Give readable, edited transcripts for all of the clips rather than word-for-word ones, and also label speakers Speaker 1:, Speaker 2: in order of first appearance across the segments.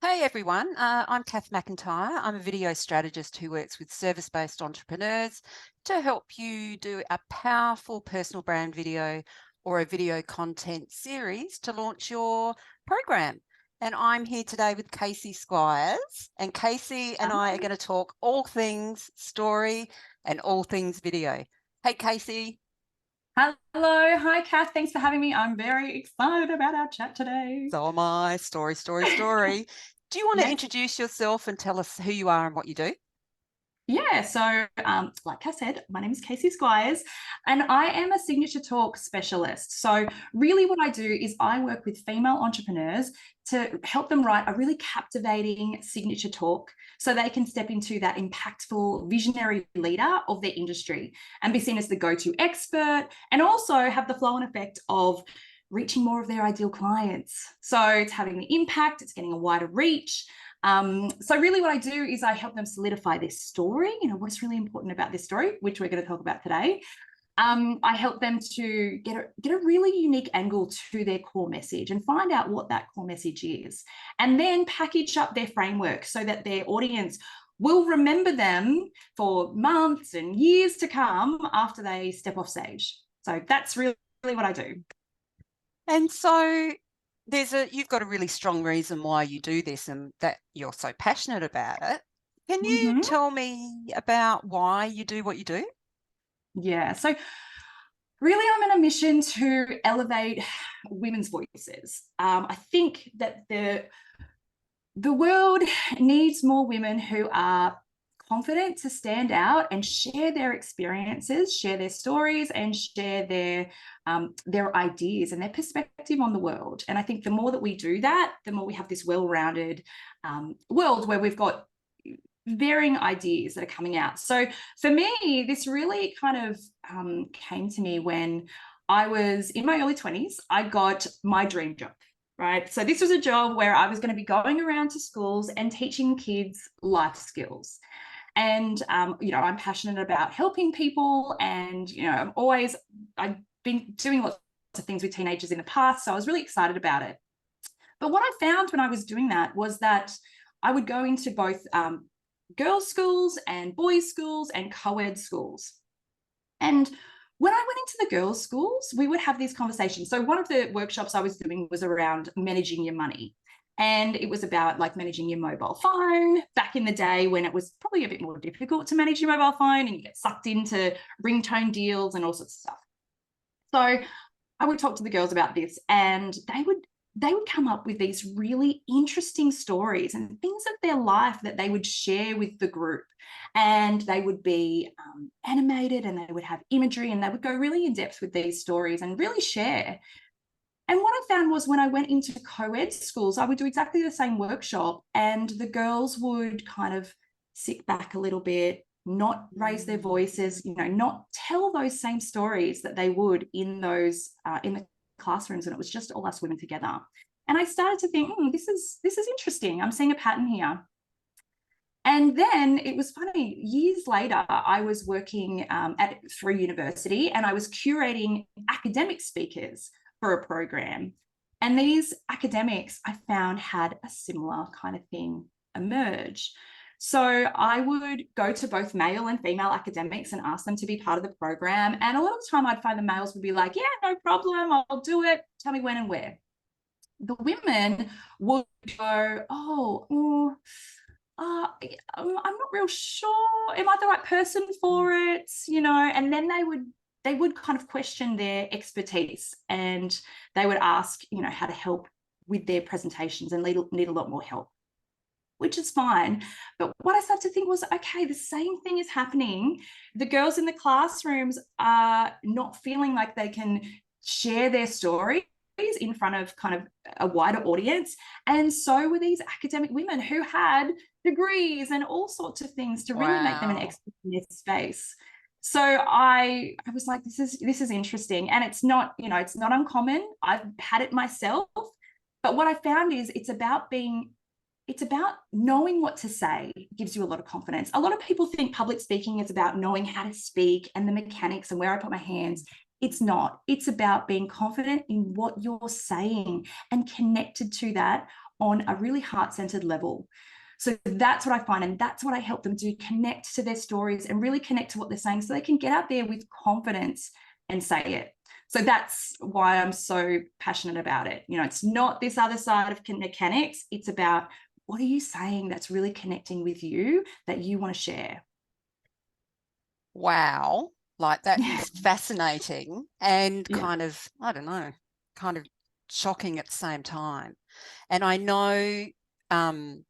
Speaker 1: Hey everyone, I'm Kath McIntyre. I'm a video strategist who works with service-based entrepreneurs to help you do a powerful personal brand video or a video content series to launch your program. And I'm here today with Casey Squires, and Casey and I are
Speaker 2: Hi.
Speaker 1: going to talk all things story and all things video. Hey Casey.
Speaker 2: Hello. Hi, Kath. Thanks for having me. I'm very excited about our chat today.
Speaker 1: So am I. Story, story, story. Do you want to
Speaker 2: Yes.
Speaker 1: introduce yourself and tell us who you are and what you do?
Speaker 2: Yeah. Like I said, my name is Casey Squires, and I am a signature talk specialist. So, really, what I do is I work with female entrepreneurs to help them write a really captivating signature talk so they can step into that impactful visionary leader of their industry and be seen as the go to expert and also have the flow and effect of reaching more of their ideal clients. So, it's having the impact, it's getting a wider reach. So really what I do is I help them solidify their story, what's really important about this story, which we're going to talk about today. I help them to get a really unique angle to their core message and find out what that core message is, and then package up their framework so that their audience will remember them for months and years to come after they step off stage. So that's really what I do.
Speaker 1: And so you've got a really strong reason why you do this and that you're so passionate about it. Can you
Speaker 2: Mm-hmm.
Speaker 1: tell me about why you do what you do?
Speaker 2: Yeah. So really, I'm on a mission to elevate women's voices. I think that the world needs more women who are confident to stand out and share their experiences, share their stories, and share their ideas and their perspective on the world. And I think the more that we do that, the more we have this well-rounded world where we've got varying ideas that are coming out. So for me, this really kind of came to me when I was in my early 20s. I got my dream job, right? So this was a job where I was going to be going around to schools and teaching kids life skills. And, I'm passionate about helping people. And, I've been doing lots of things with teenagers in the past. So I was really excited about it. But what I found when I was doing that was that I would go into both girls' schools and boys' schools and co-ed schools. And when I went into the girls' schools, we would have these conversations. So one of the workshops I was doing was around managing your money. And it was about like managing your mobile phone back in the day when it was probably a bit more difficult to manage your mobile phone and you get sucked into ringtone deals and all sorts of stuff. So I would talk to the girls about this, and they would come up with these really interesting stories and things of their life that they would share with the group. And they would be animated, and they would have imagery, and they would go really in depth with these stories and really share. And what I found was when I went into co-ed schools, I would do exactly the same workshop, and the girls would kind of sit back a little bit, not raise their voices, not tell those same stories that they would in those in the classrooms, and it was just all us women together. And I started to think, this is interesting. I'm seeing a pattern here. And then it was funny, years later, I was working through university, and I was curating academic speakers for a program. And these academics I found had a similar kind of thing emerge. So I would go to both male and female academics and ask them to be part of the program. And a lot of the time I'd find the males would be like, yeah, no problem, I'll do it. Tell me when and where. The women would go, I'm not real sure. Am I the right person for it? And then they would kind of question their expertise, and they would ask, how to help with their presentations and need a lot more help, which is fine. But what I started to think was, okay, the same thing is happening. The girls in the classrooms are not feeling like they can share their stories in front of kind of a wider audience. And so were these academic women who had degrees and all sorts of things to really make them an
Speaker 1: Wow.
Speaker 2: expert in this space. So I was like, this is interesting. And it's not uncommon. I've had it myself. But what I found is it's about knowing what to say. It gives you a lot of confidence. A lot of people think public speaking is about knowing how to speak and the mechanics and where I put my hands. It's not. It's about being confident in what you're saying and connected to that on a really heart-centered level. So that's what I find, and that's what I help them do, connect to their stories and really connect to what they're saying so they can get out there with confidence and say it. So that's why I'm so passionate about it. You know, it's not this other side of mechanics. It's about, what are you saying that's really connecting with you that you want to share?
Speaker 1: Wow. Like that is fascinating and
Speaker 2: Yeah.
Speaker 1: kind of, I don't know, kind of shocking at the same time. And um,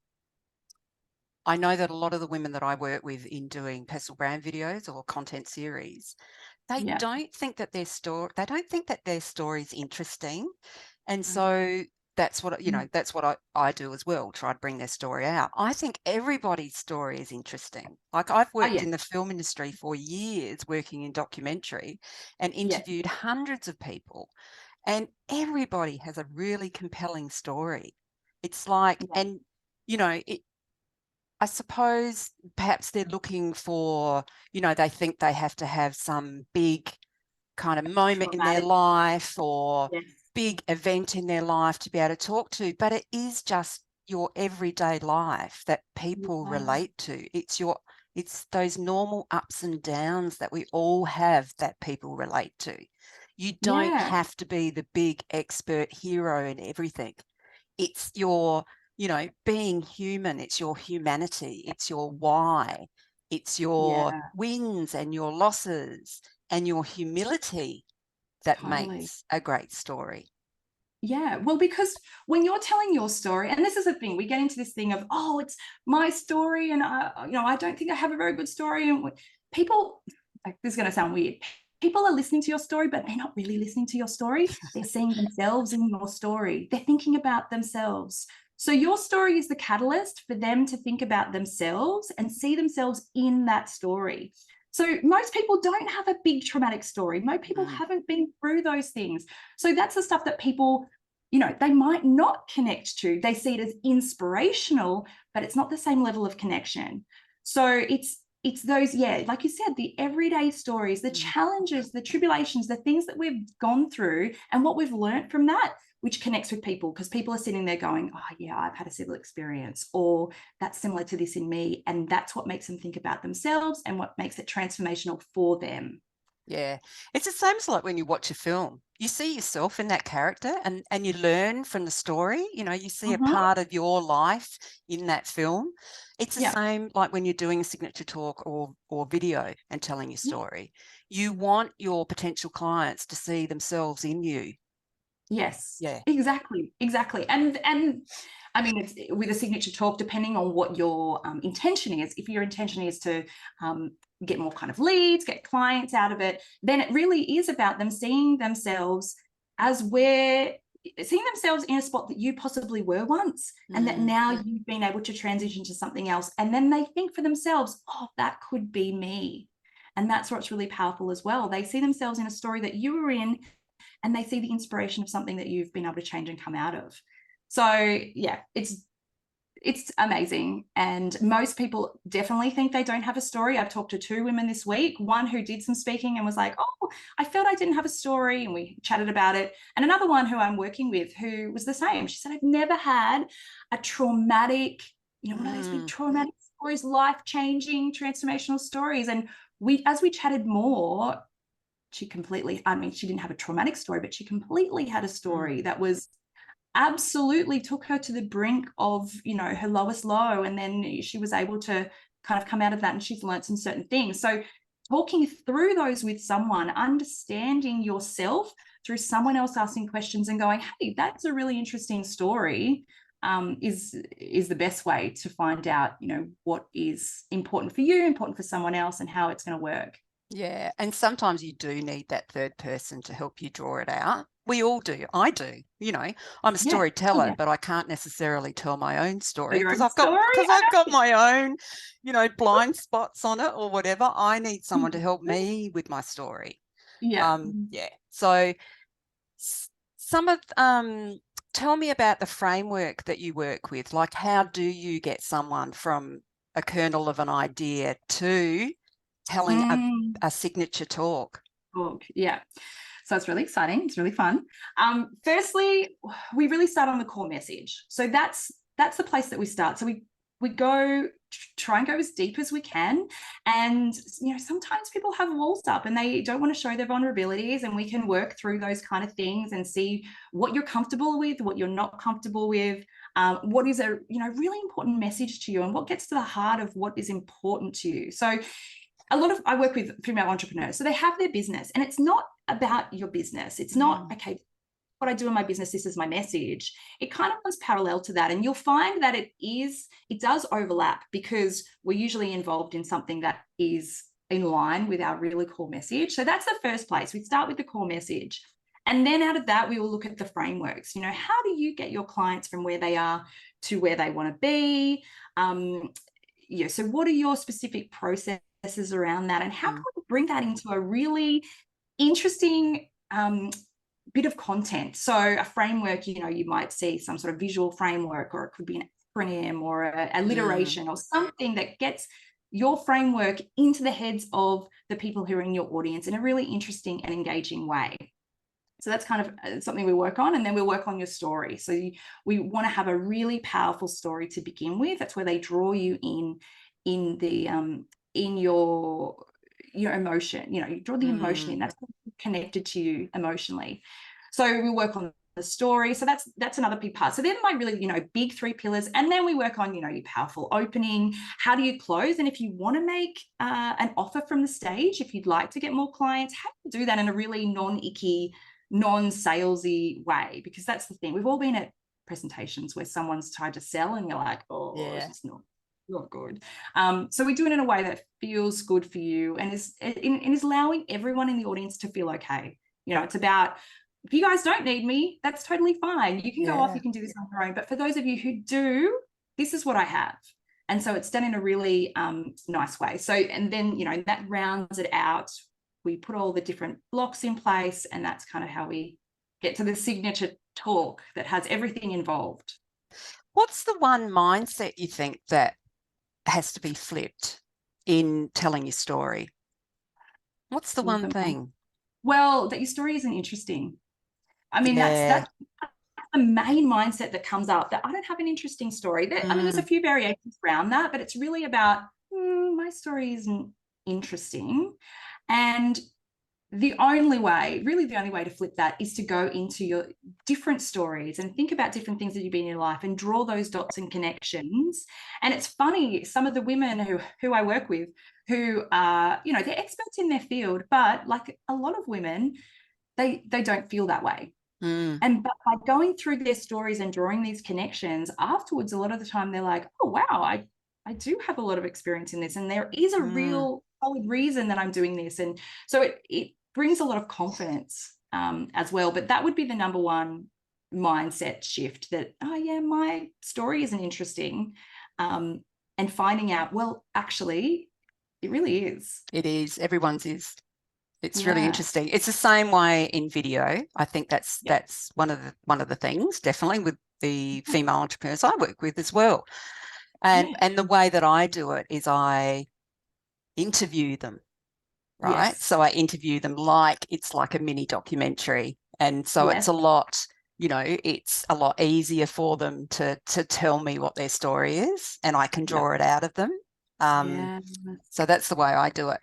Speaker 1: I know that a lot of the women that I work with in doing personal brand videos or content series, they
Speaker 2: Yeah.
Speaker 1: don't think that their story is interesting. And
Speaker 2: Mm.
Speaker 1: so that's what, that's what I do as well, try to bring their story out. I think everybody's story is interesting. Like I've
Speaker 2: Oh,
Speaker 1: worked
Speaker 2: yeah.
Speaker 1: in the film industry for years, working in documentary and
Speaker 2: Yeah.
Speaker 1: interviewed hundreds of people, and everybody has a really compelling story. It's like,
Speaker 2: Yeah.
Speaker 1: and I suppose perhaps they're looking for, they think they have to have some big kind of moment in their
Speaker 2: Traumatic.
Speaker 1: life or
Speaker 2: Yes.
Speaker 1: big event in their life to be able to talk to, but it is just your everyday life that people
Speaker 2: Yeah.
Speaker 1: relate to. It's those normal ups and downs that we all have that people relate to. You don't
Speaker 2: Yeah.
Speaker 1: have to be the big expert hero in everything. It's your, being human. It's your humanity. It's your why. It's your
Speaker 2: Yeah.
Speaker 1: wins and your losses and your humility that
Speaker 2: Totally.
Speaker 1: makes a great story.
Speaker 2: Yeah, well, because when you're telling your story, and this is the thing, we get into this thing of, oh, it's my story, and I don't think I have a very good story. And people, like, this is going to sound weird. People are listening to your story, but they're not really listening to your story. They're seeing themselves in your story. They're thinking about themselves. So your story is the catalyst for them to think about themselves and see themselves in that story. So most people don't have a big traumatic story. Most people
Speaker 1: Mm,
Speaker 2: haven't been through those things. So that's the stuff that people, they might not connect to. They see it as inspirational, but it's not the same level of connection. So it's those, yeah, like you said, the everyday stories, the
Speaker 1: mm.
Speaker 2: challenges, the tribulations, the things that we've gone through and what we've learned from that, which connects with people, because people are sitting there going, oh yeah, I've had a similar experience, or that's similar to this in me. And that's what makes them think about themselves and what makes it transformational for them.
Speaker 1: Yeah. It's the same as like when you watch a film. You see yourself in that character and you learn from the story. You see a
Speaker 2: Mm-hmm.
Speaker 1: part of your life in that film. It's the
Speaker 2: Yeah.
Speaker 1: same like when you're doing a signature talk or video and telling your
Speaker 2: Yeah.
Speaker 1: story. You want your potential clients to see themselves in you.
Speaker 2: Yes,
Speaker 1: Yeah.
Speaker 2: exactly, exactly. And I mean, it's with a signature talk, depending on what your intention is. If your intention is to get more kind of leads, get clients out of it, then it really is about them seeing themselves as seeing themselves in a spot that you possibly were once, and that
Speaker 1: Mm,
Speaker 2: now you've been able to transition to something else. And then they think for themselves, oh, that could be me. And that's what's really powerful as well. They see themselves in a story that you were in, and they see the inspiration of something that you've been able to change and come out of. So yeah, it's amazing. And most people definitely think they don't have a story. I've talked to two women this week, one who did some speaking and was like, oh, I felt I didn't have a story, and we chatted about it. And another one who I'm working with who was the same. She said, I've never had a traumatic, one of those big
Speaker 1: mm,
Speaker 2: traumatic stories, life-changing, transformational stories. And as we chatted more, she completely, I mean, she didn't have a traumatic story, but she completely had a
Speaker 1: mm.
Speaker 2: story that was absolutely took her to the brink of, her lowest low. And then she was able to kind of come out of that, and she's learned some certain things. So talking through those with someone, understanding yourself through someone else asking questions and going, hey, that's a really interesting story, is the best way to find out, what is important for you, important for someone else, and how it's going to work.
Speaker 1: Yeah, and sometimes you do need that third person to help you draw it out. We all do. I do. I'm a
Speaker 2: Yeah. Oh,
Speaker 1: storyteller,
Speaker 2: yeah.
Speaker 1: but I can't necessarily tell my own
Speaker 2: For
Speaker 1: story
Speaker 2: your
Speaker 1: because
Speaker 2: own
Speaker 1: I've got
Speaker 2: story.
Speaker 1: because
Speaker 2: I
Speaker 1: I've got
Speaker 2: know.
Speaker 1: my own, blind spots on it or whatever. I need someone to help me with my story.
Speaker 2: Yeah.
Speaker 1: Yeah. So some of tell me about the framework that you work with. Like, how do you get someone from a kernel of an idea to telling
Speaker 2: Mm.
Speaker 1: a signature talk?
Speaker 2: Book. Yeah. So it's really exciting. It's really fun. Firstly, we really start on the core message. So that's the place that we start. So we try and go as deep as we can. And, sometimes people have walls up and they don't want to show their vulnerabilities, and we can work through those kind of things and see what you're comfortable with, what you're not comfortable with, what is a, really important message to you, and what gets to the heart of what is important to you. So I work with female entrepreneurs, so they have their business, and it's not about your business. It's not, okay, what I do in my business, this is my message. It kind of runs parallel to that. And you'll find that it does overlap, because we're usually involved in something that is in line with our really core message. So that's the first place. We start with the core message. And then out of that, we will look at the frameworks. How do you get your clients from where they are to where they want to be? So what are your specific processes around that? And how can we bring that into a really interesting bit of content? So a framework, you might see some sort of visual framework, or it could be an acronym or a alliteration or something that gets your framework into the heads of the people who are in your audience in a really interesting and engaging way. So that's kind of something we work on. And then we work on your story. So we want to have a really powerful story to begin with. That's where they draw you in your emotion. You draw the emotion in. That's connected to you emotionally. So we work on the story. So that's another big part. So they're my really, big 3 pillars. And then we work on, your powerful opening. How do you close? And if you want to make an offer from the stage, if you'd like to get more clients, how do you do that in a really non-icky, non-salesy way? Because that's the thing. We've all been at presentations where someone's tried to sell and you're like, this is not good. So we do it in a way that feels good for you, and is allowing everyone in the audience to feel okay. It's about, if you guys don't need me, that's totally fine. You can go off, you can do this on your own. But for those of you who do, this is what I have. And so it's done in a really nice way. So, and then, that rounds it out. We put all the different blocks in place, and that's kind of how we get to the signature talk that has everything involved.
Speaker 1: What's the one mindset you think that has to be flipped in telling your story? What's the one thing?
Speaker 2: Well, that your story isn't interesting. I mean, that's the main mindset that comes up, that I don't have an interesting story. I mean, there's a few variations around that, but it's really about, my story isn't interesting. And the only way to flip that is to go into your different stories and think about different things that you've been in your life and draw those dots and connections. And it's funny, some of the women who I work with, who are, they're experts in their field, but like a lot of women, they don't feel that way. And but by going through their stories and drawing these connections afterwards, a lot of the time they're like, oh, wow, I do have a lot of experience in this. And there is a real solid reason that I'm doing this. And so it brings a lot of confidence as well. But that would be the number one mindset shift, that, my story isn't interesting. And finding out, well, actually, it really is.
Speaker 1: It is. Everyone's is. It's really interesting. It's the same way in video. I think that's one of the things, definitely, with the female entrepreneurs I work with as well. And the way that I do it is I interview them, right?
Speaker 2: Yes.
Speaker 1: So I interview them like it's like a mini documentary. And so it's a lot, it's a lot easier for them to tell me what their story is, and I can draw it out of them. So that's the way I do it.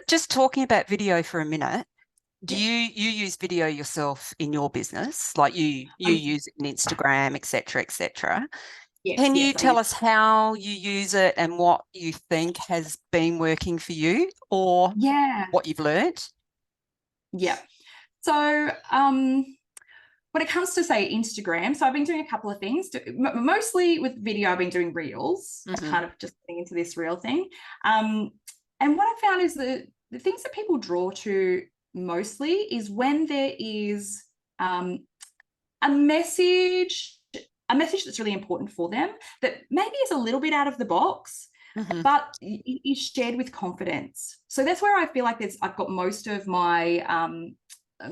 Speaker 1: Just talking about video for a minute, do you use video yourself in your business? Like you use it in Instagram, et cetera, Can you tell us how you use it and what you think has been working for you, or what you've learned?
Speaker 2: So when it comes to, say, Instagram, so I've been doing a couple of things. Mostly with video, I've been doing reels, kind of just getting into this reel thing. And what I found is the things that people draw to mostly is when there is a message that's really important for them, that maybe is a little bit out of the box, but is shared with confidence. So that's where I feel like I've got most of my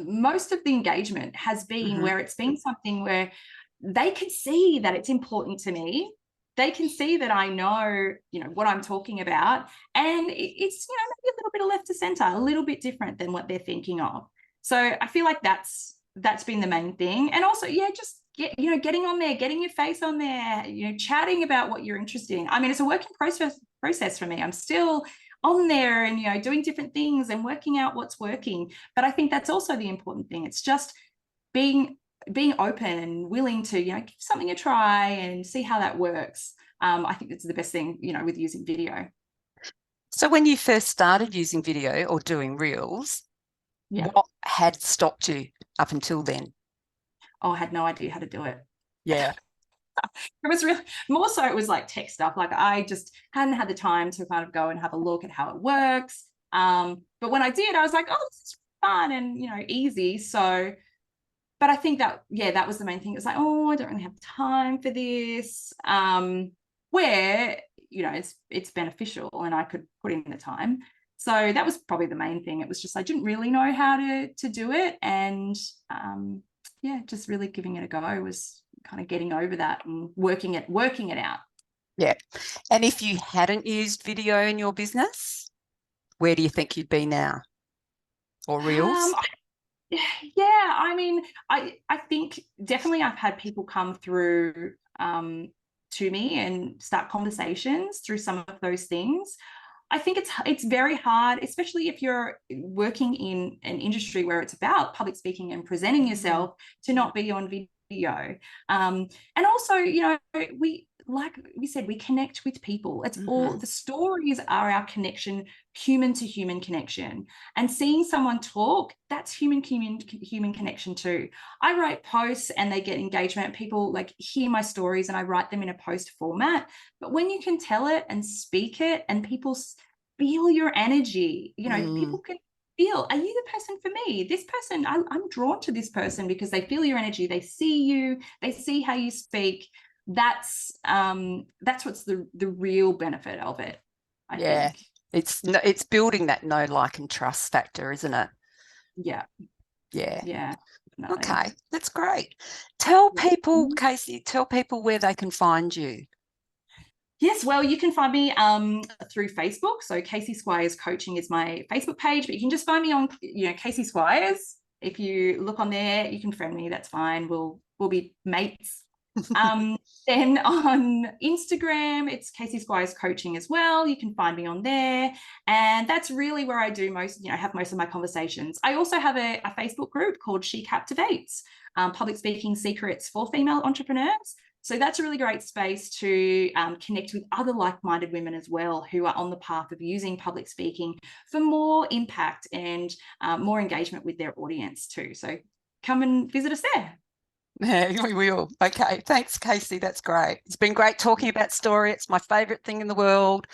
Speaker 2: most of the engagement has been where it's been something where they can see that it's important to me. They can see that I know, what I'm talking about. And it's, maybe a little bit of left to center, a little bit different than what they're thinking of. So I feel like that's been the main thing. And also, yeah, just getting on there, getting your face on there, chatting about what you're interested in. I mean, it's a working process for me. I'm still on there and doing different things and working out what's working. But I think that's also the important thing. It's just being open and willing to give something a try and see how that works. I think that's the best thing with using video.
Speaker 1: So when you first started using video or doing reels,
Speaker 2: Yeah.
Speaker 1: what had stopped you up until then?
Speaker 2: Oh, I had no idea how to do it.
Speaker 1: Yeah.
Speaker 2: It was really more so it was like tech stuff. Like I just hadn't had the time to kind of go and have a look at how it works. But when I did, I was like, oh, this is fun and easy. So, but I think that that was the main thing. It was like, oh, I don't really have time for this. Where it's beneficial and I could put in the time. So that was probably the main thing. It was just I didn't really know how to do it, and just really giving it a go was kind of getting over that and working it out.
Speaker 1: Yeah. And if you hadn't used video in your business, where do you think you'd be now? Or reels?
Speaker 2: Yeah, I mean, I think definitely I've had people come through to me and start conversations through some of those things. I think it's very hard, especially if you're working in an industry where it's about public speaking and presenting yourself, to not be on video. And also, like we said, we connect with people. It's all the stories are our connection, human to human connection. And seeing someone talk, that's human connection too. I write posts and they get engagement. People like hear my stories and I write them in a post format. But when you can tell it and speak it and people feel your energy, people can feel, are you the person for me? This person, I'm drawn to this person because they feel your energy. They see you, they see how you speak. That's what's the real benefit of it, I think.
Speaker 1: It's building that know, like, and trust factor, isn't it?
Speaker 2: Yeah. Definitely.
Speaker 1: Okay, that's great. Tell people, Casey, where they can find you.
Speaker 2: Yes, well, you can find me through Facebook. So Casey Squires Coaching is my Facebook page, but you can just find me on Casey Squires. If you look on there, you can friend me. That's fine. We'll be mates. Then on Instagram, it's Casey Squires Coaching as well. You can find me on there. And that's really where I do have most of my conversations. I also have a Facebook group called She Captivates, Public Speaking Secrets for Female Entrepreneurs. So that's a really great space to connect with other like-minded women as well who are on the path of using public speaking for more impact and more engagement with their audience too. So come and visit us there.
Speaker 1: Yeah, we will. Okay. Thanks, Casey. That's great. It's been great talking about story. It's my favourite thing in the world.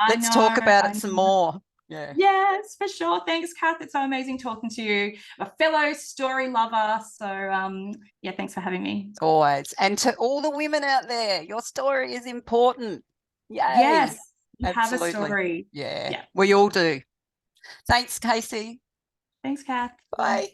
Speaker 1: Let's talk about it some more. Yeah.
Speaker 2: Yes, for sure. Thanks, Kath. It's so amazing talking to you, a fellow story lover. So thanks for having me.
Speaker 1: Always. And to all the women out there, your story is important. Yay.
Speaker 2: Yes, you
Speaker 1: absolutely.
Speaker 2: have a story.
Speaker 1: Yeah, we all do. Thanks, Casey.
Speaker 2: Thanks, Kath.
Speaker 1: Bye.